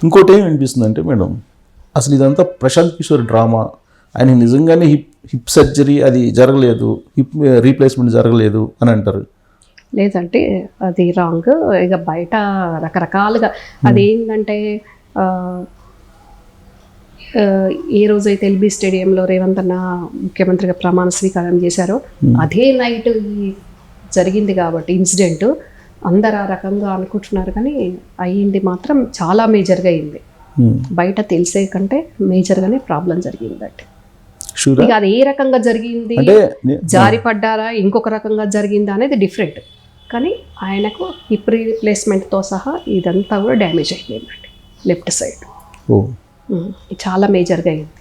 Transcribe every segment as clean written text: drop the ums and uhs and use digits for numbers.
ఇంకోటి ఏం అనిపిస్తుంది అంటే మేడం, అసలు ఇదంతా ప్రశాంత్ కిషోర్ డ్రామా, ఆయన నిజంగానే హిప్ సర్జరీ అది జరగలేదు, హిప్ రీప్లేస్మెంట్ జరగలేదు అని అంటారు. లేదంటే అది రాంగ్. ఇక బయట రకరకాలుగా అదేంటంటే ఏ రోజైతే ఎల్బీ స్టేడియంలో రేవంత్ అన్న ముఖ్యమంత్రిగా ప్రమాణ స్వీకారం చేశారో అదే నైట్ జరిగింది కాబట్టి ఇన్సిడెంట్ అందరు ఆ రకంగా అనుకుంటున్నారు, కానీ అయ్యింది మాత్రం చాలా మేజర్గా అయింది. బయట తెలిసే కంటే మేజర్గానే ప్రాబ్లం జరిగింది. అంటే ఇక అది ఏ రకంగా జరిగింది, జారిపడ్డారా ఇంకొక రకంగా జరిగిందా అనేది డిఫరెంట్, కానీ ఆయనకు హిప్ రీప్లేస్మెంట్తో సహా ఇదంతా కూడా డ్యామేజ్ అయిపోయిందండి లెఫ్ట్ సైడ్. చాలా మేజర్గా అయింది.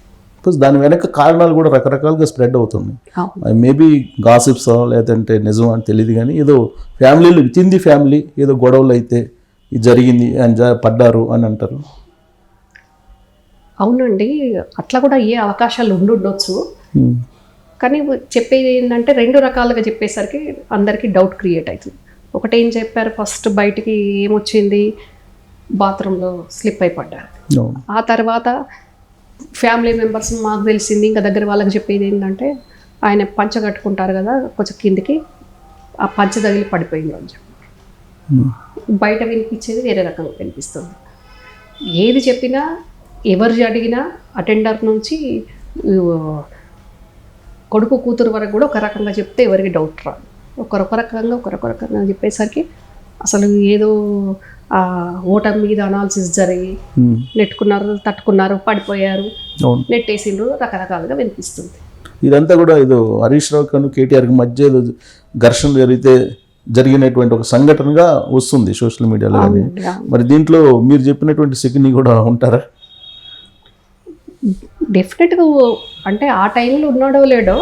దాని వెనక కారణాలు కూడా రకరకాలుగా స్ప్రెడ్ అవుతున్నాయి. మేబీ గాసిప్స్ లేదంటే నిజం అని తెలియదు, కానీ ఏదో ఫ్యామిలీలో విత్ ఇన్ ది ఫ్యామిలీ ఏదో గొడవలు అయితే ఇది జరిగింది అని పడ్డారు అని అంటారు. అవునండి, అట్లా కూడా ఏ అవకాశాలు ఉండొచ్చు, కానీ చెప్పేది ఏంటంటే రెండు రకాలుగా చెప్పేసరికి అందరికీ డౌట్ క్రియేట్ అవుతుంది. ఒకటి ఏం చెప్పారు, ఫస్ట్ బయటికి ఏమొచ్చింది, బాత్రూంలో స్లిప్ అయి పడ్డారు. ఆ తర్వాత ఫ్యామిలీ మెంబర్స్ మాకు తెలిసింది, ఇంకా దగ్గర వాళ్ళకి చెప్పేది ఏంటంటే ఆయన పంచ కట్టుకుంటారు కదా కొంచెం కిందికి, ఆ పంచ తగిలి పడిపోయింది అని చెప్పి. బయట వినిపించేది వేరే రకంగా వినిపిస్తుంది. ఏది చెప్పినా ఎవరు అడిగినా అటెండర్ నుంచి కొడుకు కూతురు వరకు కూడా ఒక రకంగా చెప్తే ఎవరికి డౌట్ రాదు. ఒకరొక రకంగా చెప్పేసరికి అసలు ఏదో ఓటమి మీద అనాలిసిస్ జరిగి నెట్టుకున్నారు, తట్టుకున్నారు, పడిపోయారు, నెట్టేసిండ్రు, రకరకాలుగా వినిపిస్తుంది. ఇదంతా కూడా ఏదో హరీష్ రావు కను కేటీఆర్కి మధ్య ఏదో ఘర్షణ జరిగినటువంటి ఒక సంఘటనగా వస్తుంది సోషల్ మీడియాలో. కానీ మరి దీంట్లో మీరు చెప్పినటువంటి సెకండ్ కూడా ఉంటారా? డెఫినెట్గా అంటే ఆ టైంలో ఉన్నాడో లేడో,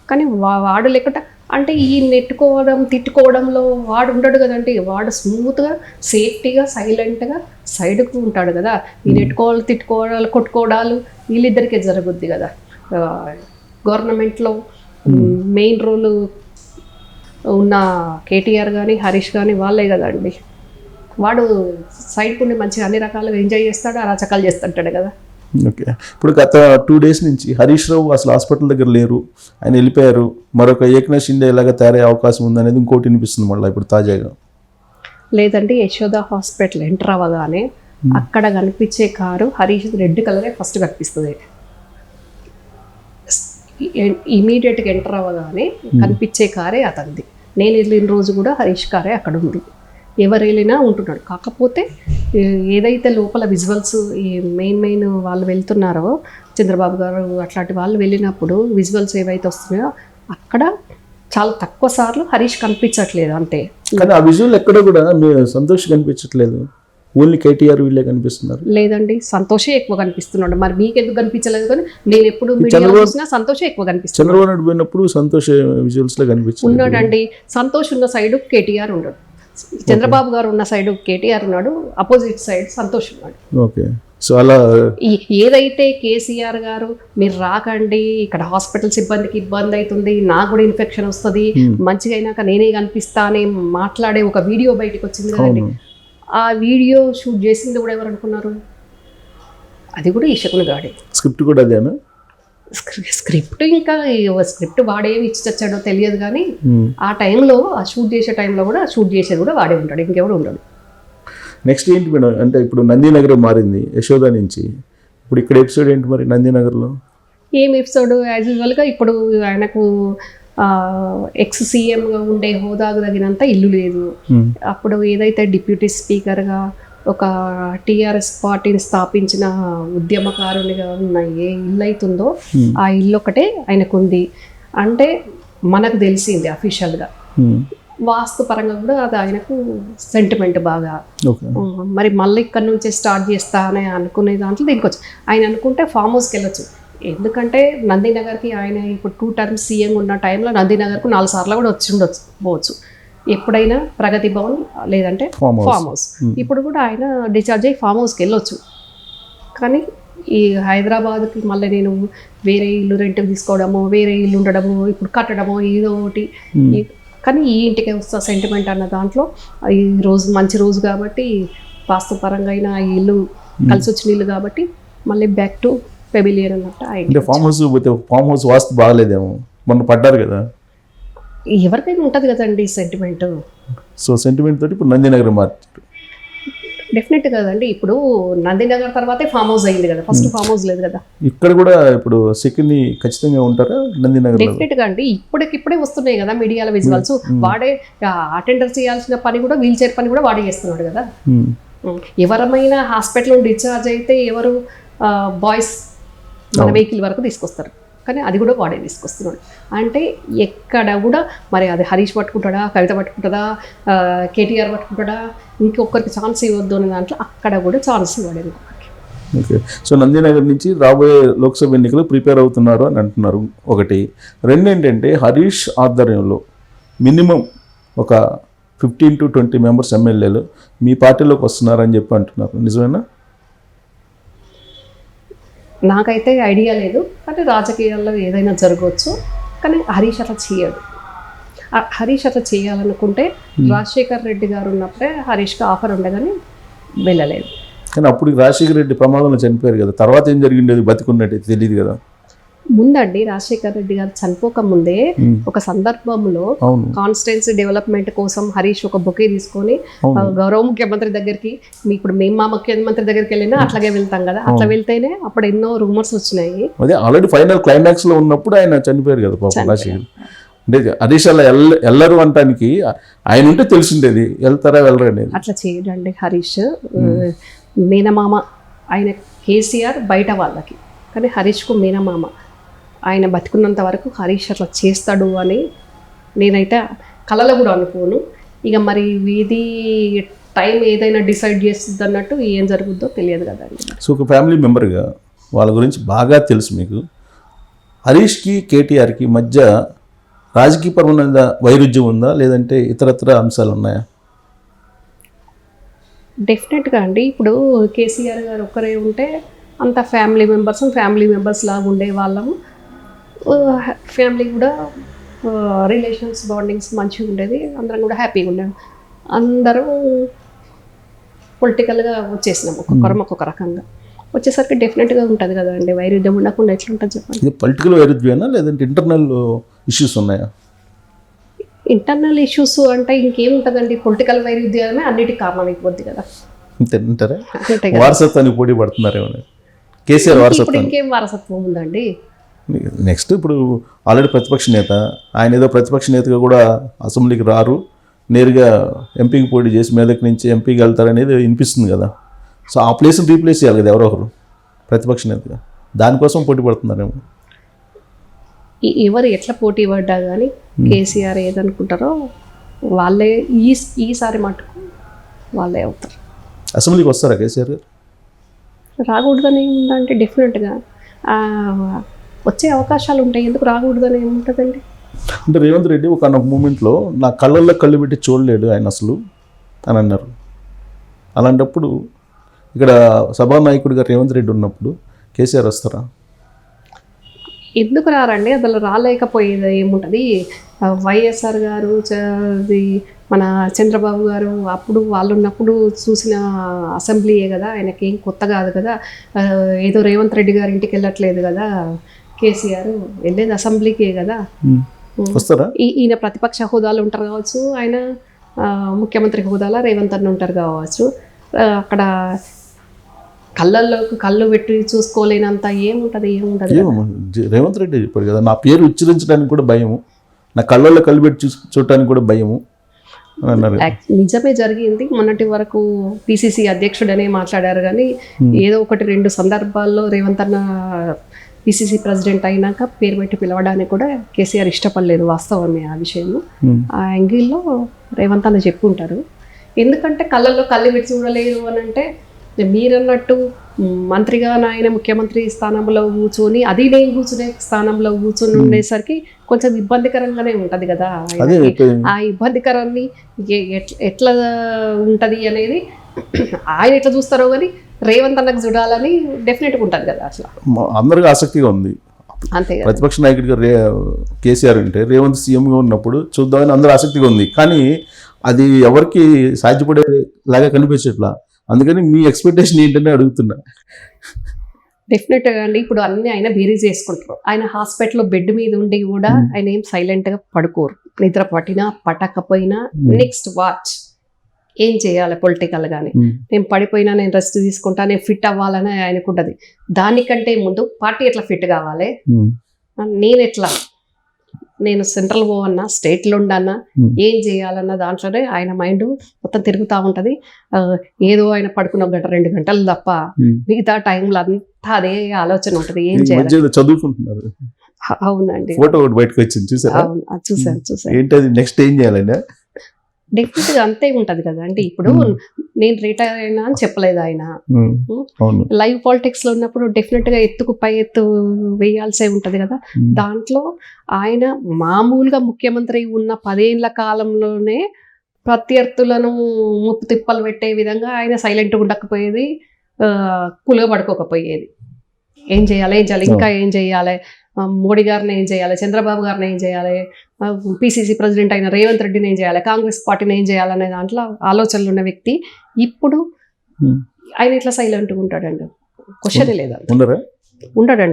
కానీ వాడు లేకుండా అంటే ఈ నెట్టుకోవడం తిట్టుకోవడంలో వాడు ఉండడు కదండి. వాడు స్మూత్గా సేఫ్టీగా సైలెంట్గా సైడ్కు ఉంటాడు కదా. ఈ నెట్టుకోవాలి తిట్టుకోవడాలు కొట్టుకోవడాలు వీళ్ళిద్దరికే జరుగుద్ది కదా. గవర్నమెంట్లో మెయిన్ రోల్ ఉన్న కేటీఆర్ కానీ హరీష్ కానీ వాళ్ళే కదండి. వాడు సైడ్కు ఉండి మంచిగా అన్ని రకాలుగా ఎంజాయ్ చేస్తాడు, అరాచకాలు చేస్తుంటాడు కదా. ఓకే, ఇప్పుడు గత 2 days నుంచి హరీష్ రావు అసలు హాస్పిటల్ దగ్గర లేరు, ఆయన వెళ్ళిపోయారు. మరొక ఏక్నాథ్ షిండే ఇలాగ తయారయ్యే అవకాశం ఉందనేది ఇంకోటి వినిపిస్తుంది మళ్ళీ ఇప్పుడు తాజాగా. లేదండి, యశోద హాస్పిటల్ ఎంటర్ అవ్వగానే అక్కడ కనిపించే కారు హరీష్ రెడ్ కలరే ఫస్ట్ కనిపిస్తుంది. ఇమీడియట్గా ఎంటర్ అవ్వగానే కనిపించే కారే అతనిది. నేను వెళ్ళిన రోజు కూడా హరీష్ కారే అక్కడ ఉంది. ఎవరు వెళ్ళినా ఉంటున్నాడు. కాకపోతే ఏదైతే లోపల విజువల్స్ ఈ మెయిన్ వాళ్ళు వెళ్తున్నారో చంద్రబాబు గారు అట్లాంటి వాళ్ళు వెళ్ళినప్పుడు విజువల్స్ ఏవైతే వస్తున్నాయో అక్కడ చాలా తక్కువ సార్లు హరీష్ కనిపించట్లేదు అంతే. కానీ ఆ విజువల్ ఎక్కడ కూడా సంతోష్ కనిపించట్లేదు, ఓన్లీ కేటీఆర్ వీళ్ళే కనిపిస్తున్నారు. లేదండి, సంతోషే ఎక్కువ కనిపిస్తున్నాడు. మరి మీకెందుకు కనిపించలేదు? కానీ నేను ఎప్పుడు మీడియాలో చూసినా సంతోషే ఎక్కువ కనిపిస్తుంది. చంద్రబాబు నాయుడు పోయినప్పుడు సంతోష్ విజువల్స్ లో కనిపిస్తుంది. ఉన్నాడండి, సంతోష్ ఉన్న సైడ్ కేటీఆర్ ఉండడు. చంద్రబాబు గారు ఉన్న సైడ్ కేటీఆర్ ఉన్నాడు, అపోజిట్ సైడ్ సంతోష్ ఉన్నాడు. ఓకే, సో అలా ఏదైతే కేసీఆర్ గారు మీరు రాకండి, ఇక్కడ హాస్పిటల్ సిబ్బందికి ఇబ్బంది అవుతుంది, నాకు కూడా ఇన్ఫెక్షన్ వస్తుంది, మంచిగా అయినాక నేనే కనిపిస్తా అని మాట్లాడే ఒక వీడియో బయటకు వచ్చింది కదండి. ఆ వీడియో షూట్ చేసింది కూడా ఎవరు అనుకున్నారు? అది కూడా ఈ శకుని గాడే. స్క్రిప్ట్ కూడా అదేనా? స్క్రిప్ట్ ఇంకా స్క్రిప్ట్ వాడేమి ఇచ్చి తెచ్చాడో తెలియదు, కానీ ఆ టైంలో ఆ షూట్ చేసే టైంలో కూడా షూట్ చేసేది కూడా వాడే ఉంటాడు, ఇంకెవడు ఉండడు. నెక్స్ట్ ఏంటి మేడం అంటే ఇప్పుడు నందినగర్ మారింది యశోద నుంచి, ఇప్పుడు ఇక్కడ ఎపిసోడ్ ఏంటి మరి నందినగర్లో? ఏం ఎపిసోడ్ యాజ్ యూజువల్గా ఇప్పుడు ఆయనకు ఎక్స్ సీఎంగా ఉండే హోదాకు తగినంత ఇల్లు లేదు. అప్పుడు ఏదైతే డిప్యూటీ స్పీకర్గా ఒక టీఆర్ఎస్ పార్టీని స్థాపించిన ఉద్యమకారునిగా ఉన్న ఏ ఇల్లు అవుతుందో ఆ ఇల్లు ఒకటే ఆయనకుంది. అంటే మనకు తెలిసింది అఫీషియల్గా, వాస్తు పరంగా కూడా అది ఆయనకు సెంటిమెంట్ బాగా. మరి మళ్ళీ ఇక్కడ నుంచే స్టార్ట్ చేస్తా అని అనుకునే దాంట్లో దీనికి వచ్చి ఆయన అనుకుంటే ఫామ్ హౌస్కి వెళ్ళొచ్చు. ఎందుకంటే నందినగర్కి ఆయన ఇప్పుడు 2 terms సీఎం ఉన్న టైంలో నందినగర్కు 4 సార్లు కూడా వచ్చి ఉండొచ్చు. ఎప్పుడైనా ప్రగతి భవన్ లేదంటే ఫామ్ హౌస్. ఇప్పుడు కూడా ఆయన డిశ్చార్జ్ అయ్యి ఫామ్ హౌస్కి వెళ్ళొచ్చు. కానీ ఈ హైదరాబాద్కి మళ్ళీ నేను వేరే ఇల్లు రెంట్కి తీసుకోవడము, వేరే ఇల్లు ఉండడము, ఇప్పుడు కట్టడము ఏదో ఒకటి, కానీ ఈ ఇంటికే వస్తా సెంటిమెంట్ అన్న దాంట్లో ఈ రోజు మంచి రోజు కాబట్టి వాస్తుపరంగా అయినా ఈ ఇల్లు కలిసి వచ్చిన ఇల్లు కాబట్టి మళ్ళీ బ్యాక్ టు పెబిలియర్ అన్నట్టు అంటే ఫామ్ హౌస్ వాస్తు బాగలేదేమో, మొన్న పడ్డారు కదా. ఎవరికైనా ఉంటుంది కదండి సెంటిమెంట్. సో సెంటిమెంట్ తోటి ఇప్పుడు నందినగర్ మార్చారు. డెఫినెట్ కదండి. ఇప్పుడు నందినగర్ తర్వాతే ఫామ్ హౌస్ అయింది కదా, ఫస్ట్ ఫామ్ హౌస్ లేదు కదా. ఇక్కడ కూడా ఇప్పుడు సెకండ్ ఖచ్చితంగా ఉంటారా నందినగర్? డెఫినెట్ గా అండి, ఇప్పుడే వస్తున్నాయి కదా మీడియాలో విజువల్స్. వాడే అటెండర్ చేయాల్సిన పని కూడా, వీల్ చైర్ పని కూడా వాడే చేస్తున్నాడు కదా. ఎవరమైనా హాస్పిటల్ డిశ్చార్జ్ అయితే ఎవరు బాయ్స్ మన వెహికల్ వరకు తీసుకొస్తారు, కానీ అది కూడా వాడే తీసుకొస్తున్నాడు. అంటే ఎక్కడ కూడా మరి అది హరీష్ పట్టుకుంటాడా, కవిత పట్టుకుంటుందా, కేటీఆర్ పట్టుకుంటాడా, ఇంకొకరికి ఛాన్స్ ఇవ్వద్దు అనే దాంట్లో అక్కడ కూడా ఛాన్స్ ఇవ్వడు ఇంకొకరికి. ఓకే. సో నందినగర్ నుంచి రాబోయే లోక్సభ ఎన్నికలు ప్రిపేర్ అవుతున్నారు అని అంటున్నారు ఒకటి. రెండు ఏంటంటే హరీష్ ఆధ్వర్యంలో మినిమం ఒక 15 to 20 మెంబర్స్ ఎమ్మెల్యేలు మీ పార్టీలోకి వస్తున్నారని చెప్పి అంటున్నారు, నిజమేనా? నాకైతే ఐడియా లేదు, అంటే రాజకీయాల్లో ఏదైనా జరగవచ్చు, కానీ హరీష్ అట్లా చేయడు. హరీష్ అట్లా చేయాలనుకుంటే రాజశేఖర్ రెడ్డి గారు ఉన్నప్పుడే హరీష్కి ఆఫర్ ఉండే కానీ వెళ్ళలేదు. కానీ అప్పుడు రాజశేఖర్ రెడ్డి ప్రమాదంలో చనిపోయారు కదా, తర్వాత ఏం జరిగిండేది బతికున్నట్టు తెలియదు కదా. ముందండి రాజశేఖర్ రెడ్డి గారు చనిపోక ముందే ఒక సందర్భంలో కాన్స్టిట్యున్సీ డెవలప్మెంట్ కోసం హరీష్ ఒక బొకే తీసుకొని గౌరవ ముఖ్యమంత్రి దగ్గరికి, ఇప్పుడు మేము మా ముఖ్యమంత్రి దగ్గరికి వెళ్ళినా అట్లాగే వెళ్తాం కదా, అట్లా వెళ్తేనే అప్పుడు ఎన్నో రూమర్స్ వచ్చినాయి. అదే ఆల్రెడీ ఫైనల్ క్లైమాక్స్ లో ఉన్నప్పుడు ఆయన చనిపోయారు కదా పాపం రాజశేఖర్. అంటే హరీష్ అలా వెళ్ళరు అంటానికి ఆయన ఉంటే తెలిసిండేది, వెళ్తారా వెళ్ళరు అనేది. అట్లా చేయడండి హరీష్. మీనమామ ఆయన, కేసీఆర్ బయట వాళ్ళకి, కానీ హరీష్కు మీనమామ. ఆయన బతికున్నంత వరకు హరీష్ అట్లా చేస్తాడు అని నేనైతే కలలో కూడా అనుకోను. ఇక మరి వీధి టైం ఏదైనా డిసైడ్ చేస్తుంది అన్నట్టు ఏం జరుగుద్దో తెలియదు కదండి. సో ఒక ఫ్యామిలీ మెంబర్గా వాళ్ళ గురించి బాగా తెలుసు మీకు. హరీష్కి కేటీఆర్కి మధ్య రాజకీయపరమైన వైరుధ్యం ఉందా, లేదంటే ఇతరత్ర అంశాలు ఉన్నాయా? డెఫినెట్గా అండి. ఇప్పుడు కేసీఆర్ గారు ఒక్కరే ఉంటే అంత ఫ్యామిలీ మెంబర్స్ లాగా ఉండే వాళ్ళము. ఫ్యామిలీ కూడా రిలేషన్స్ బాండింగ్స్ మంచిగా ఉండేది, అందరం కూడా హ్యాపీగా ఉండేది. అందరూ పొలిటికల్గా వచ్చేసినాం, ఒక్కొక్క రకంగా వచ్చేసరికి డెఫినెట్గా ఉంటుంది కదా అండి. వైరుధ్యం ఉండకుండా ఎట్లుంటుంది చెప్పండి? ఇది పొలిటికల్ వైరుధ్యమేనా, లేదంటే ఇంటర్నల్ ఇష్యూస్ ఉన్నాయా? ఇంటర్నల్ ఇష్యూస్ అంటే ఇంకేముంటుందండి, పొలిటికల్ వైరుధ్యమే అన్నిటికీ కారణం అయిపోద్ది కదా. అంటారా? వారసత్వానికి పోటీ పడుతున్నారేమో కేసీఆర్ వారసత్వం. ఇంకేం వారసత్వం ఉందండి? నెక్స్ట్ ఇప్పుడు ఆల్రెడీ ప్రతిపక్ష నేత, ఆయన ఏదో ప్రతిపక్ష నేతగా కూడా అసెంబ్లీకి రారు, నేరుగా ఎంపీకి పోటీ చేసి మెదక్ నుంచి ఎంపీకి వెళ్తారనేది వినిపిస్తుంది కదా. సో ఆ ప్లేస్ని రీప్లేస్ చేయాలి కదా ఎవరో ఒకరు ప్రతిపక్ష నేతగా, దానికోసం పోటీ పడుతున్నారేమో. ఎవరు ఎట్లా పోటీ పడ్డా కానీ కేసీఆర్ ఏదనుకుంటారో వాళ్ళే ఈసారి మటుకు వాళ్ళే అవుతారు. అసెంబ్లీకి వస్తారా కేసీఆర్ గారు? రాకూడదని ఏముందంటే డెఫినెట్గా వచ్చే అవకాశాలు ఉంటాయి, ఎందుకు రాకూడదని ఏముంటుందండి? అంటే రేవంత్ రెడ్డి ఒక మూమెంట్లో నా కళ్ళల్లో కళ్ళు పెట్టి చూడలేడు ఆయన అసలు అని అన్నారు. అలాంటప్పుడు ఇక్కడ సభానాయకుడిగా రేవంత్ రెడ్డి ఉన్నప్పుడు కేసీఆర్ వస్తారా? ఎందుకు రారండి? అసలు రాలేకపోయేది ఏముంటుంది? వైఎస్ఆర్ గారు, మన చంద్రబాబు గారు అప్పుడు వాళ్ళు ఉన్నప్పుడు చూసిన అసెంబ్లీయే కదా, ఆయనకేం కొత్త కాదు కదా. ఏదో రేవంత్ రెడ్డి గారి ఇంటికి వెళ్ళట్లేదు కదా కేసీఆర్, వెళ్ళేది అసెంబ్లీకే కదా. వస్తారా? ఈయన ప్రతిపక్ష హోదాలు ఉంటారు కావచ్చు, ఆయన ముఖ్యమంత్రి హోదాలో రేవంత్ అన్న ఉంటారు కావచ్చు. అక్కడ కళ్ళల్లోకి కళ్ళు పెట్టి చూసుకోలేనంత ఏముంటుంది? రేవంత్ రెడ్డి చెప్పాడు కదా, నా పేరు ఉచ్చరించడానికి కూడా భయము, నా కళ్ళల్లో కళ్ళు పెట్టి చూడటానికి కూడా భయము అని అన్నారు. నిజమే జరిగింది. మొన్నటి వరకు పిసిసి అధ్యక్షుడనే మాట్లాడారు, కానీ ఏదో ఒకటి రెండు సందర్భాల్లో రేవంత్ అన్న పిసిసి ప్రెసిడెంట్ అయినాక పేరు పెట్టి పిలవడానికి కూడా కేసీఆర్ ఇష్టపడలేదు. వాస్తవమే ఆ విషయము. ఆ యాంగిల్లో రేవంత్ అన్న చెప్పుంటారు. ఎందుకంటే కళ్ళల్లో కళ్ళు పెట్టి చూడలేదు అని అంటే, మీరన్నట్టు మంత్రిగా ఆయన ముఖ్యమంత్రి స్థానంలో కూర్చొని, అది నేను కూర్చునే స్థానంలో కూర్చొని ఉండేసరికి కొంచెం ఇబ్బందికరంగానే ఉంటుంది కదా. ఆ ఇబ్బందికరాన్ని ఎట్లా ఉంటుంది అనేది ఆయన ఎట్లా చూస్తారో కానీ రేవంత్ అన్నకు చూడాలని డెఫినెట్గా ఉంటుంది కదా. అట్లా అందరికీ ఆసక్తిగా ఉంది. అంతే కదా, ప్రతిపక్ష నాయకుడిగా కేసీఆర్ ఉంటే రేవంత్ సీఎంగా ఉన్నప్పుడు చూద్దామని అందరూ ఆసక్తిగా ఉంది. కానీ అది ఎవరికి సాధ్యపడేలాగా కనిపించట్లా. అందుకని మీ ఎక్స్పెక్టేషన్ ఏంటని అడుగుతున్నా. డెఫినెట్గా అండి. ఇప్పుడు అన్ని ఆయన బేరీజ్ చేసుకుంటారు. ఆయన హాస్పిటల్లో బెడ్ మీద ఉండి కూడా ఆయన ఏం సైలెంట్గా పడుకోరు. నిద్ర పట్టినా పట్టకపోయినా నెక్స్ట్ వాచ్ ఏం చేయాలి పొలిటికల్ గానీ, నేను పడిపోయినా నేను రెస్ట్ తీసుకుంటా, నేను ఫిట్ అవ్వాలని ఆయనకు ఉంటుంది. దానికంటే ముందు పార్టీ ఎట్లా ఫిట్ కావాలి, నేను సెంట్రల్ పోవన్నా, స్టేట్లో ఉండన్నా, ఏం చేయాలన్న దాంట్లోనే ఆయన మైండ్ మొత్తం తిరుగుతూ ఉంటుంది. ఏదో ఆయన పడుకున్న 1-2 గంటలు తప్ప మిగతా టైంలో అంతా అదే ఆలోచన ఉంటుంది, ఏం చేయాలి. చదువుకుంటున్నారు. అవునండి. ఫోటో ఒకటి బయటకు వచ్చింది చూసారా? అవును, చూసాను. ఏంటది నెక్స్ట్ ఏం చేయాలండి? డెఫినెట్ గా అంతే ఉంటది కదండి. ఇప్పుడు నేను రిటైర్ అయినా అని చెప్పలేదు ఆయన. లైవ్ పాలిటిక్స్ లో ఉన్నప్పుడు డెఫినెట్ గా ఎత్తుకు పై ఎత్తు వేయాల్సే ఉంటది కదా. దాంట్లో ఆయన మామూలుగా ముఖ్యమంత్రి ఉన్న 10 ఏళ్ల కాలంలోనే ప్రత్యర్థులను ముప్పు తిప్పలు పెట్టే విధంగా ఆయన సైలెంట్గా ఉండకపోయేది, కూలుగా పడుకోకపోయేది. ఏం చేయాలి, ఇంకా ఏం చేయాలి, మోడీ గారిని ఏం చేయాలి, చంద్రబాబు గారిని ఏం చేయాలి, పిసిసి ప్రెసిడెంట్ అయిన రేవంత్ రెడ్డిని ఏం చేయాలి, కాంగ్రెస్ పార్టీని ఏం చేయాలనే దాంట్లో ఆలోచనలు ఉన్న వ్యక్తి ఇప్పుడు ఆయన ఇట్లా సైలెంట్గా ఉంటాడండి. క్వశ్చన్ లేదా, ఉండడండి.